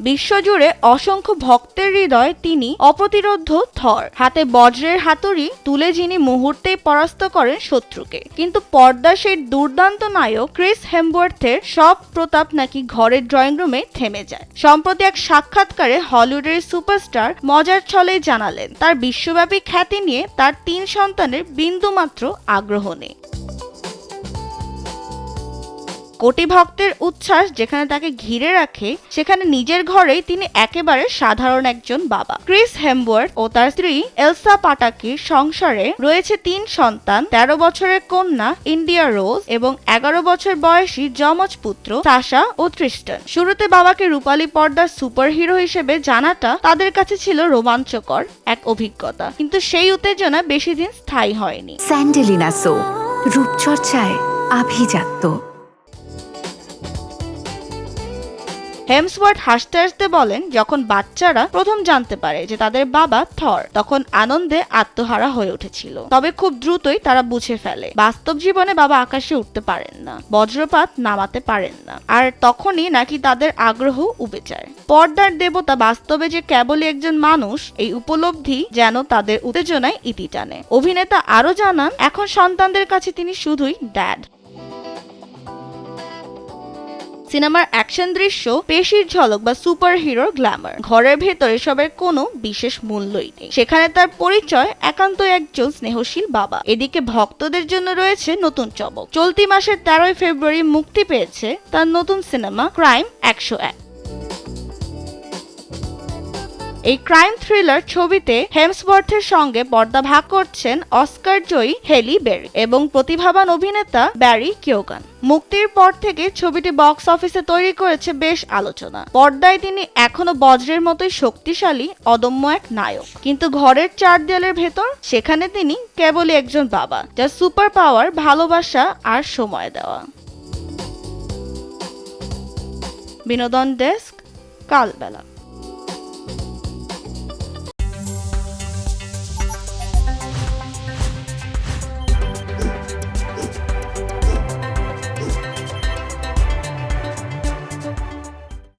বিশ্বজুড়ে অসংখ্য ভক্তের হৃদয় তিনি অপ্রতিরোধ্য থর, হাতে বজ্রের হাতুড়ি তুলে যিনি মুহূর্তেই পরাস্ত করেন শত্রুকে। কিন্তু পর্দার সেই দুর্দান্ত নায়ক ক্রিস হেমসওয়ার্থের সব প্রতাপ নাকি ঘরের ড্রয়িং রুমে থেমে যায়। সম্প্রতি এক সাক্ষাৎকারে হলিউডের সুপারস্টার মজার ছলেই জানালেন, তার বিশ্বব্যাপী খ্যাতি নিয়ে তার 3 সন্তানের বিন্দুমাত্র আগ্রহ নেই। কোটি ভক্তের উচ্ছ্বাস যেখানে তাকে ঘিরে রাখে, সেখানে নিজের ঘরেই তিনি একেবারে সাধারণ একজন বাবা। ক্রিস হেমসওয়ার্থ ও তার স্ত্রী এলসা পাটাকির সংসারে রয়েছে 3 সন্তান, 13 বছরের কন্যা ইন্ডিয়া রোজ এবং 11 বছর বয়সী যমজ পুত্র সাশা ও ট্রিস্টন। শুরুতে বাবাকে রূপালী পর্দার সুপারহিরো হিসেবে জানাটা তাদের কাছে ছিল রোমাঞ্চকর এক অভিজ্ঞতা, কিন্তু সেই উত্তেজনা বেশি দিন স্থায়ী হয়নি। স্যান্ডেলিনা সো, রূপচর্চায় আভিজাত্য। হেমসওয়ার্থ হাসতে হাসতে বলেন, যখন বাচ্চারা প্রথম জানতে পারে যে তাদের বাবা থর, তখন আনন্দে আত্মহারা হয়ে উঠেছিল। তবে খুব দ্রুতই তারা বুঝে ফেলে বাস্তব জীবনে বাবা আকাশে উঠতে পারেন না, বজ্রপাত নামাতে পারেন না, আর তখনই নাকি তাদের আগ্রহ উবে যায়। পর্দার দেবতা বাস্তবে যে কেবলই একজন মানুষ, এই উপলব্ধি যেন তাদের উত্তেজনায় ইতি টানে। অভিনেতা আরো জানান, এখন সন্তানদের কাছে তিনি শুধুই ড্যাড। সিনেমার অ্যাকশন দৃশ্য, পেশির ঝলক বা সুপার হিরোর গ্ল্যামার, ঘরের ভেতর এসবের কোনো বিশেষ মূল্যই নেই। সেখানে তার পরিচয় একান্তই একজন স্নেহশীল বাবা। এদিকে ভক্তদের জন্য রয়েছে নতুন চমক। চলতি মাসের 13 ফেব্রুয়ারি মুক্তি পেয়েছে তার নতুন সিনেমা ক্রাইম 101। এই ক্রাইম থ্রিলার ছবিতে হেমসওয়ার্থের সঙ্গে পর্দা ভাগ করছেন অস্কার জয়ী হেলি বেরি এবং প্রতিভাবান অভিনেতা ব্যারি কিওগান। মুক্তির পর থেকে ছবিটি বক্স অফিসে তৈরি করেছে বেশ আলোচনা। পর্দায় তিনি এখনো বজ্রের মতোই শক্তিশালী, অদম্য এক নায়ক, কিন্তু ঘরের 4 দেয়ালের ভেতর সেখানে তিনি কেবলই একজন বাবা, যার সুপার পাওয়ার ভালোবাসা আর সময় দেওয়া। বিনোদন ডেস্ক, কালবেলা।